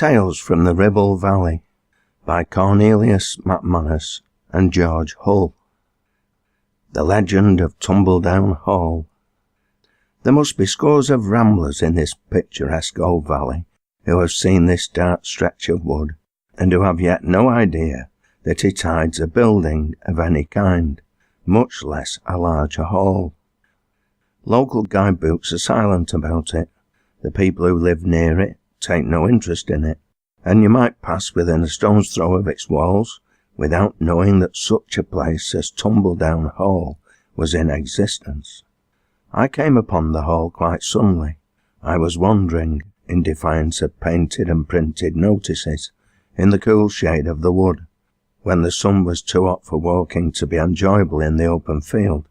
Tales from the Ribble Valley by Cornelius McManus and George Hull. The Legend of Tumbledown Hall. There must be scores of ramblers in this picturesque old valley who have seen this dark stretch of wood, and who have yet no idea that it hides a building of any kind, much less a larger hall. Local guidebooks are silent about it. The people who live near it take no interest in it, and you might pass within a stone's throw of its walls without knowing that such a place as Tumbledown Hall was in existence. I came upon the hall quite suddenly. I was wandering, in defiance of painted and printed notices, in the cool shade of the wood, when the sun was too hot for walking to be enjoyable in the open field.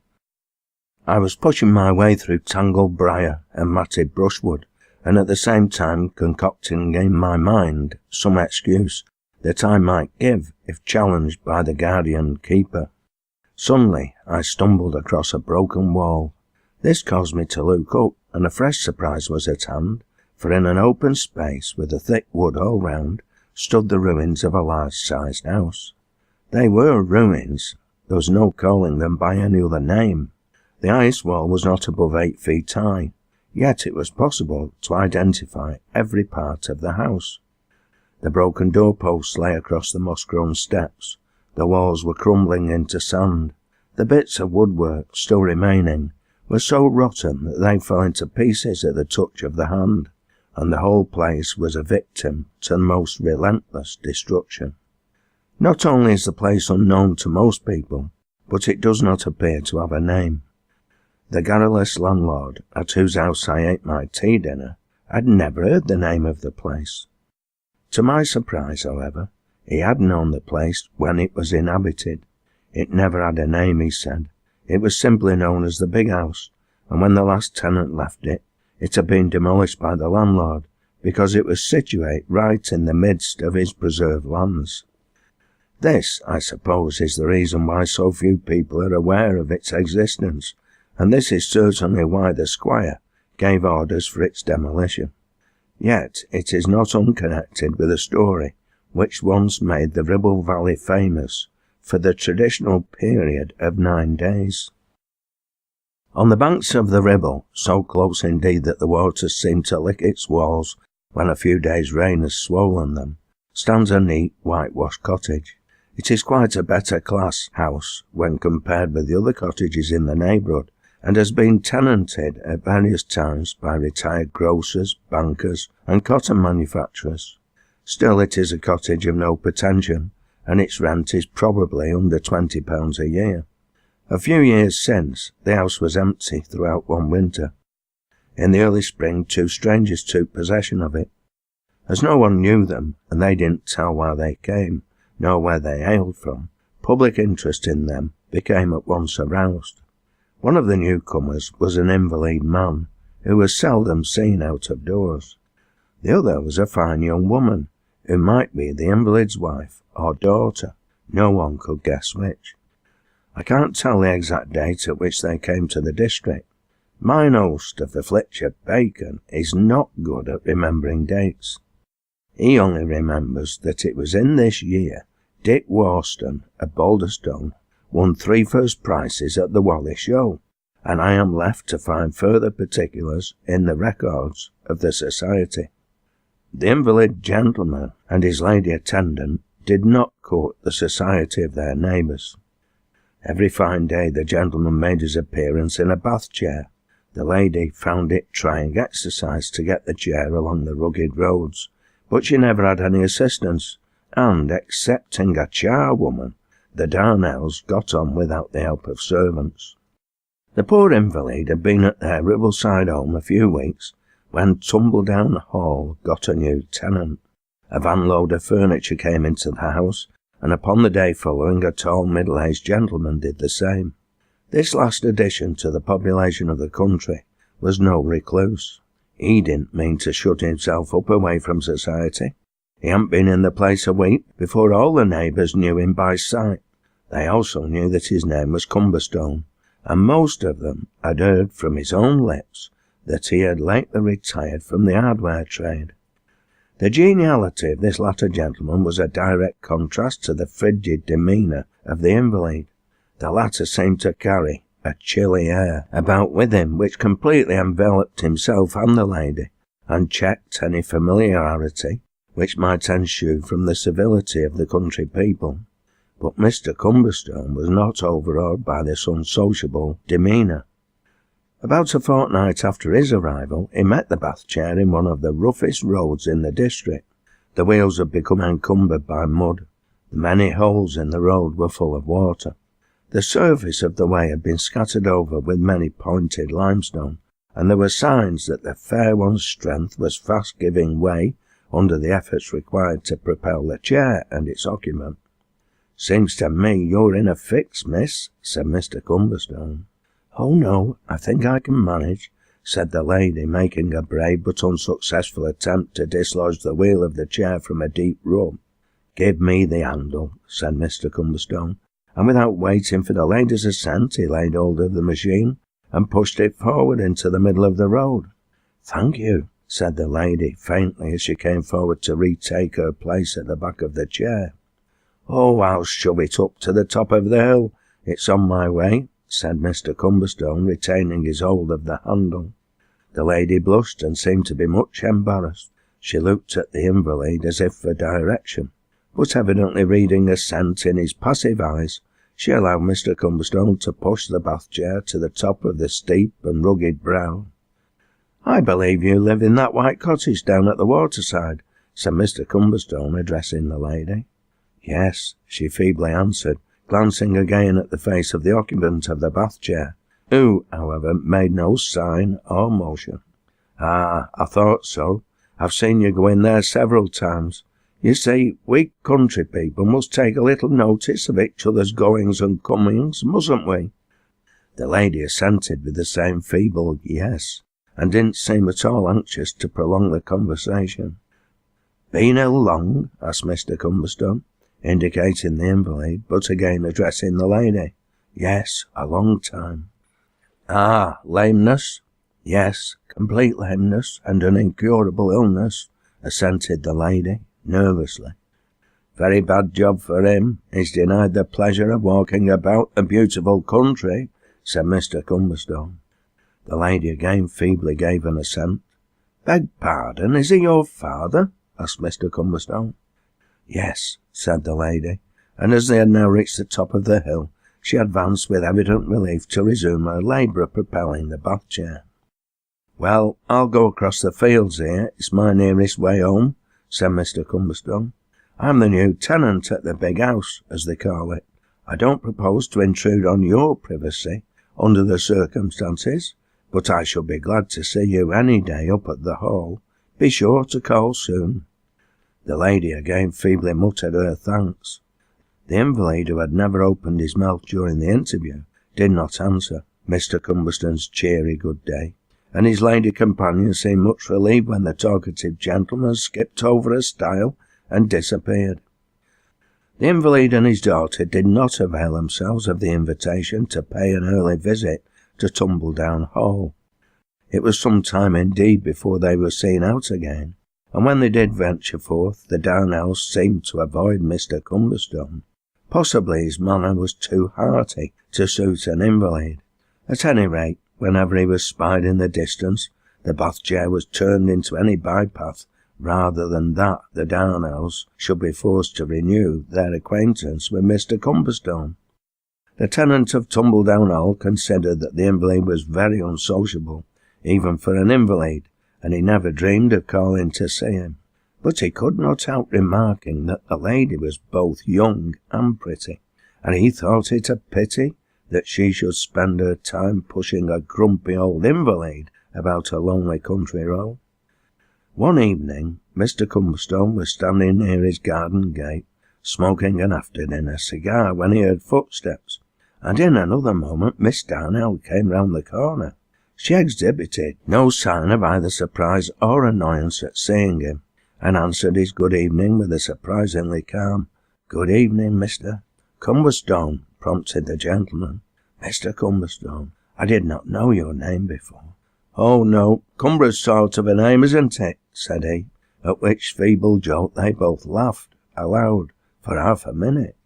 I was pushing my way through tangled briar and matted brushwood, and at the same time concocting in my mind some excuse that I might give if challenged by the guardian keeper. Suddenly I stumbled across a broken wall. This caused me to look up, and a fresh surprise was at hand, for in an open space with a thick wood all round stood the ruins of a large-sized house. They were ruins. There was no calling them by any other name. The ice wall was not above 8 feet high, yet it was possible to identify every part of the house. The broken doorposts lay across the moss-grown steps. The walls were crumbling into sand. The bits of woodwork still remaining were so rotten that they fell into pieces at the touch of the hand, and the whole place was a victim to the most relentless destruction. Not only is the place unknown to most people, but it does not appear to have a name. The garrulous landlord, at whose house I ate my tea dinner, had never heard the name of the place. To my surprise, however, he had known the place when it was inhabited. It never had a name, he said. It was simply known as the Big House, and when the last tenant left it, it had been demolished by the landlord, because it was situate right in the midst of his preserved lands. This, I suppose, is the reason why so few people are aware of its existence, and this is certainly why the squire gave orders for its demolition. Yet it is not unconnected with a story which once made the Ribble Valley famous for the traditional period of 9 days. On the banks of the Ribble, so close indeed that the waters seem to lick its walls when a few days' rain has swollen them, stands a neat whitewashed cottage. It is quite a better class house when compared with the other cottages in the neighbourhood, and has been tenanted at various times by retired grocers, bankers, and cotton manufacturers. Still, it is a cottage of no pretension, and its rent is probably under £20 a year. A few years since, the house was empty throughout one winter. In the early spring, 2 strangers took possession of it. As no one knew them, and they didn't tell why they came, nor where they hailed from, public interest in them became at once aroused. One of the newcomers was an invalid man, who was seldom seen out of doors. The other was a fine young woman, who might be the invalid's wife or daughter. No one could guess which. I can't tell the exact date at which they came to the district. Mine host of the Flitcher Bacon is not good at remembering dates. He only remembers that it was in this year Dick Worston of Balderstone won 3 first prizes at the Wally Show, and I am left to find further particulars in the records of the society. The invalid gentleman and his lady attendant did not court the society of their neighbours. Every fine day the gentleman made his appearance in a bath chair. The lady found it trying exercise to get the chair along the rugged roads, but she never had any assistance, and, excepting a charwoman, the Darnells got on without the help of servants. The poor invalid had been at their Ribbleside home a few weeks when Tumbledown Hall got a new tenant. A van-load of furniture came into the house, and upon the day following a tall middle-aged gentleman did the same. This last addition to the population of the country was no recluse. He didn't mean to shut himself up away from society. He hadn't been in the place a week before all the neighbours knew him by sight. They also knew that his name was Cumberstone, and most of them had heard from his own lips that he had lately retired from the hardware trade. The geniality of this latter gentleman was a direct contrast to the frigid demeanour of the invalid. The latter seemed to carry a chilly air about with him which completely enveloped himself and the lady, and checked any familiarity which might ensue from the civility of the country people. But Mr. Cumberstone was not overawed by this unsociable demeanour. About a fortnight after his arrival, he met the bath chair in one of the roughest roads in the district. The wheels had become encumbered by mud. The many holes in the road were full of water. The surface of the way had been scattered over with many pointed limestone, and there were signs that the fair one's strength was fast giving way under the efforts required to propel the chair and its occupant. "Seems to me you're in a fix, miss," said Mr. Cumberstone. "Oh no, I think I can manage," said the lady, making a brave but unsuccessful attempt to dislodge the wheel of the chair from a deep rut. "Give me the handle," said Mr. Cumberstone, and without waiting for the lady's assent, he laid hold of the machine and pushed it forward into the middle of the road. "Thank you," said the lady faintly as she came forward to retake her place at the back of the chair. "Oh, I'll shove it up to the top of the hill. It's on my way," said Mr. Cumberstone, retaining his hold of the handle. The lady blushed and seemed to be much embarrassed. She looked at the invalid as if for direction, but evidently reading assent in his passive eyes, she allowed Mr. Cumberstone to push the bath chair to the top of the steep and rugged brow. "I believe you live in that white cottage down at the waterside," said Mr. Cumberstone, addressing the lady. "Yes," she feebly answered, glancing again at the face of the occupant of the bath chair, who, however, made no sign or motion. "Ah, I thought so. I've seen you go in there several times. You see, we country people must take a little notice of each other's goings and comings, mustn't we?" The lady assented with the same feeble yes, and didn't seem at all anxious to prolong the conversation. "Been ill long?" asked Mr. Cumberstone, indicating the invalid, but again addressing the lady. "Yes, a long time." "Ah, lameness?" "Yes, complete lameness and an incurable illness," assented the lady, nervously. "Very bad job for him. He's denied the pleasure of walking about the beautiful country," said Mr. Cumberstone. The lady again feebly gave an assent. "Beg pardon, is he your father?" asked Mr. Cumberstone. "Yes," said the lady, and as they had now reached the top of the hill, she advanced with evident relief to resume her labour of propelling the bath chair. "Well, I'll go across the fields here. It's my nearest way home," said Mr. Cumberstone. "I'm the new tenant at the big house, as they call it. I don't propose to intrude on your privacy under the circumstances, but I shall be glad to see you any day up at the Hall. Be sure to call soon." The lady again feebly muttered her thanks. The invalid, who had never opened his mouth during the interview, did not answer Mr. Cumberstone's cheery good day, and his lady companion seemed much relieved when the talkative gentleman skipped over a stile and disappeared. The invalid and his daughter did not avail themselves of the invitation to pay an early visit to Tumbledown Hall. It was some time indeed before they were seen out again, and when they did venture forth, the down house seemed to avoid Mr. Cumberstone. Possibly his manner was too hearty to suit an invalid. At any rate, whenever he was spied in the distance, the bath chair was turned into any bypath, rather than that the down house should be forced to renew their acquaintance with Mr. Cumberstone. The tenant of Tumbledown Hall considered that the invalid was very unsociable, even for an invalid, and he never dreamed of calling to see him. But he could not help remarking that the lady was both young and pretty, and he thought it a pity that she should spend her time pushing a grumpy old invalid about a lonely country road. One evening, Mr. Cumberstone was standing near his garden gate, smoking an after-dinner cigar, when he heard footsteps, and in another moment Miss Darnell came round the corner. She exhibited no sign of either surprise or annoyance at seeing him, and answered his good evening with a surprisingly calm "Good evening, Mr. Cumberstone," prompted the gentleman. "Mr. Cumberstone, I did not know your name before." "Oh no, Cumber's sort of a name, isn't it?" said he, at which feeble joke they both laughed aloud for half a minute.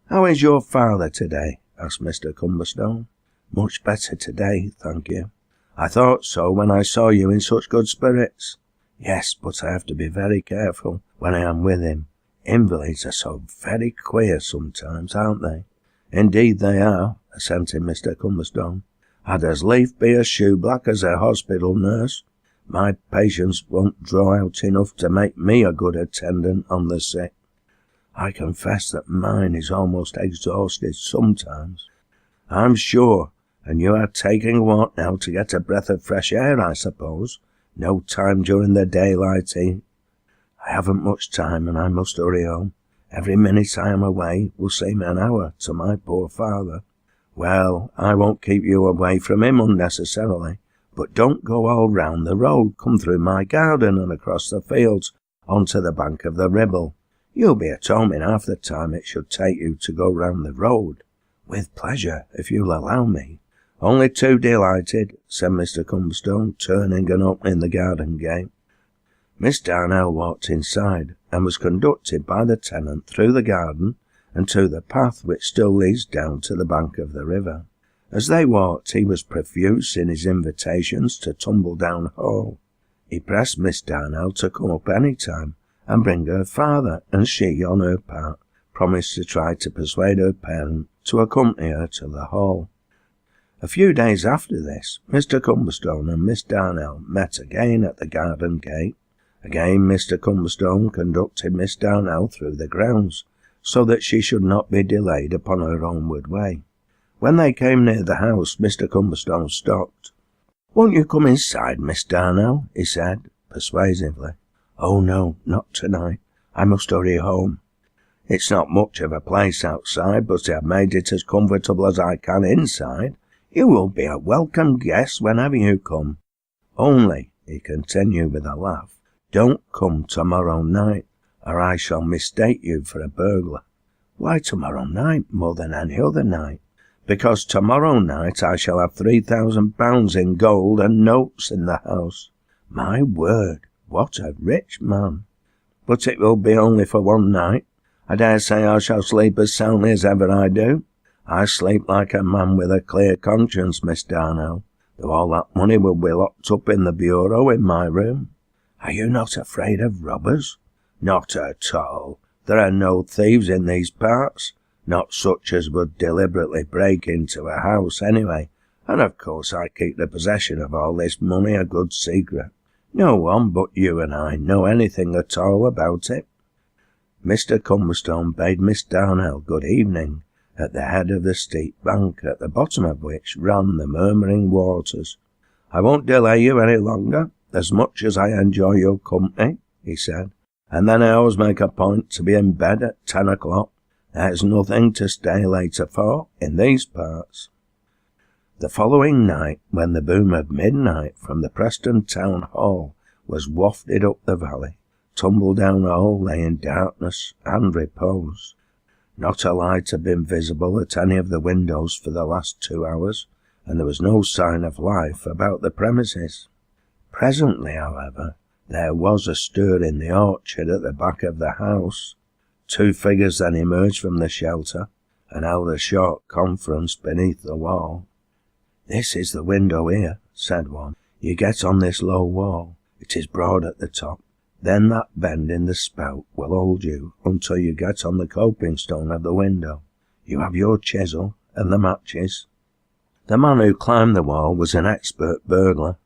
"How is your father today?" asked Mr. Cumberstone. "Much better today, thank you. I thought so when I saw you in such good spirits." "Yes, but I have to be very careful when I am with him. Invalids are so very queer sometimes, aren't they?" "Indeed they are," assented Mr. Cumberstone. "I'd as lief be a shoeblack as a hospital nurse. My patients won't draw out enough to make me a good attendant on the sick. I confess that mine is almost exhausted sometimes." "I'm sure. And you are taking a walk now to get a breath of fresh air, I suppose? No time during the daylight, eh?" "I haven't much time, and I must hurry home. Every minute I am away will seem an hour to my poor father." "Well, I won't keep you away from him unnecessarily, but don't go all round the road. Come through my garden and across the fields onto the bank of the Ribble. You'll be at home in half the time it should take you to go round the road." "With pleasure, if you'll allow me." "Only too delighted," said Mr. Cumberstone, turning and opening the garden gate. Miss Darnell walked inside, and was conducted by the tenant through the garden and to the path which still leads down to the bank of the river. As they walked, he was profuse in his invitations to Tumbledown Hall. He pressed Miss Darnell to come up any time and bring her father, and she, on her part, promised to try to persuade her parent to accompany her to the hall. A few days after this, Mr. Cumberstone and Miss Darnell met again at the garden gate. Again Mr. Cumberstone conducted Miss Darnell through the grounds, so that she should not be delayed upon her homeward way. When they came near the house, Mr. Cumberstone stopped. "Won't you come inside, Miss Darnell?" he said, persuasively. "Oh no, not tonight. I must hurry home. It's not much of a place outside, but I've made it as comfortable as I can inside. You will be a welcome guest whenever you come. Only," he continued with a laugh, "don't come tomorrow night, or I shall mistake you for a burglar." "Why tomorrow night more than any other night?" "Because tomorrow night I shall have £3,000 in gold and notes in the house." "My word, what a rich man!" "But it will be only for one night. I dare say I shall sleep as soundly as ever I do. I sleep like a man with a clear conscience, Miss Darnell, though all that money will be locked up in the bureau in my room." "Are you not afraid of robbers?" "Not at all. There are no thieves in these parts, not such as would deliberately break into a house anyway, and of course I keep the possession of all this money a good secret. No one but you and I know anything at all about it." Mr. Cumberstone bade Miss Darnell good evening at the head of the steep bank, at the bottom of which ran the murmuring waters. "I won't delay you any longer, as much as I enjoy your company," he said, "and then I always make a point to be in bed at 10 o'clock. There's nothing to stay later for in these parts." The following night, when the boom of midnight from the Preston Town Hall was wafted up the valley, Tumbledown Hall lay in darkness and repose. Not a light had been visible at any of the windows for the last 2 hours, and there was no sign of life about the premises. Presently, however, there was a stir in the orchard at the back of the house. 2 figures then emerged from the shelter and held a short conference beneath the wall. "This is the window here," said one. "You get on this low wall. It is broad at the top. Then that bend in the spout will hold you until you get on the coping stone of the window. You have your chisel and the matches." The man who climbed the wall was an expert burglar.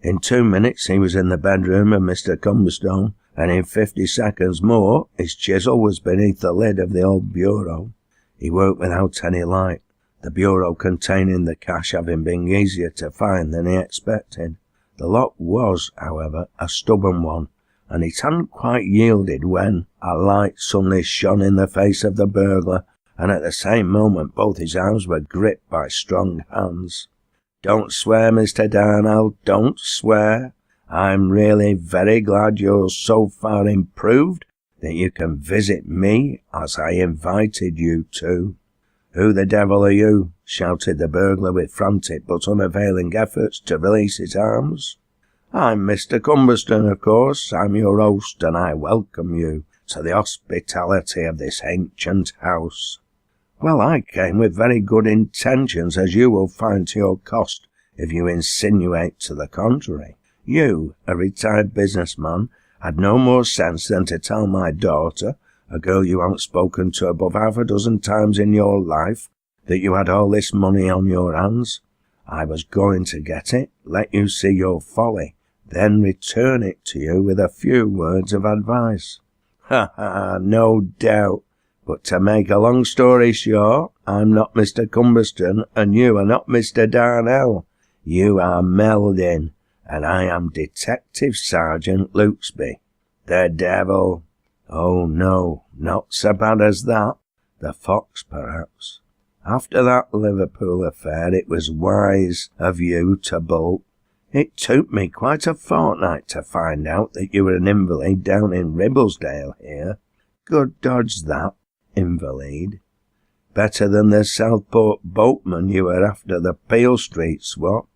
In 2 minutes he was in the bedroom of Mr. Cumberstone, and in 50 seconds more his chisel was beneath the lid of the old bureau. He worked without any light, the bureau containing the cash having been easier to find than he expected. The lock was, however, a stubborn one, and it hadn't quite yielded when a light suddenly shone in the face of the burglar, and at the same moment both his arms were gripped by strong hands. "Don't swear, Mr. Darnell, don't swear. I'm really very glad you're so far improved that you can visit me as I invited you to." "Who the devil are you?" shouted the burglar with frantic but unavailing efforts to release his arms. I'm Mr. Cumberston, of course. I'm your host, and I welcome you to the hospitality of this ancient house. Well, I came with very good intentions, as you will find to your cost if you insinuate to the contrary. You, a retired businessman, had no more sense than to tell my daughter, a girl you haven't spoken to above half a dozen times in your life, that you had all this money on your hands. I was going to get it, let you see your folly, then return it to you with a few words of advice. Ha ha, no doubt. But to make a long story short, I'm not Mr. Cumberston, and you are not Mr. Darnell. You are Meldin, and I am Detective Sergeant Luxby. The devil? Oh no, not so bad as that. The fox, perhaps. After that Liverpool affair, it was wise of you to bolt. It took me quite a fortnight to find out that you were an invalid down in Ribblesdale here. Good dodge that, invalid. Better than the Southport boatman you were after the Peel Street swap.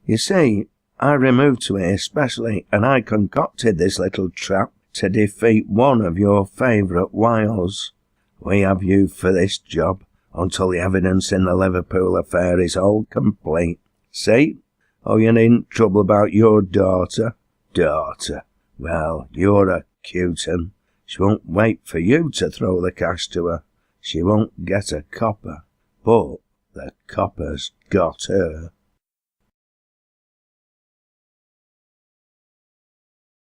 You see, I removed to here specially, and I concocted this little trap to defeat one of your favourite wiles. We have you for this job until the evidence in the Liverpool affair is all complete. See? Oh, you needn't trouble about your daughter. Daughter? Well, you're a cute 'un. She won't wait for you to throw the cash to her. She won't get a copper. But the copper's got her.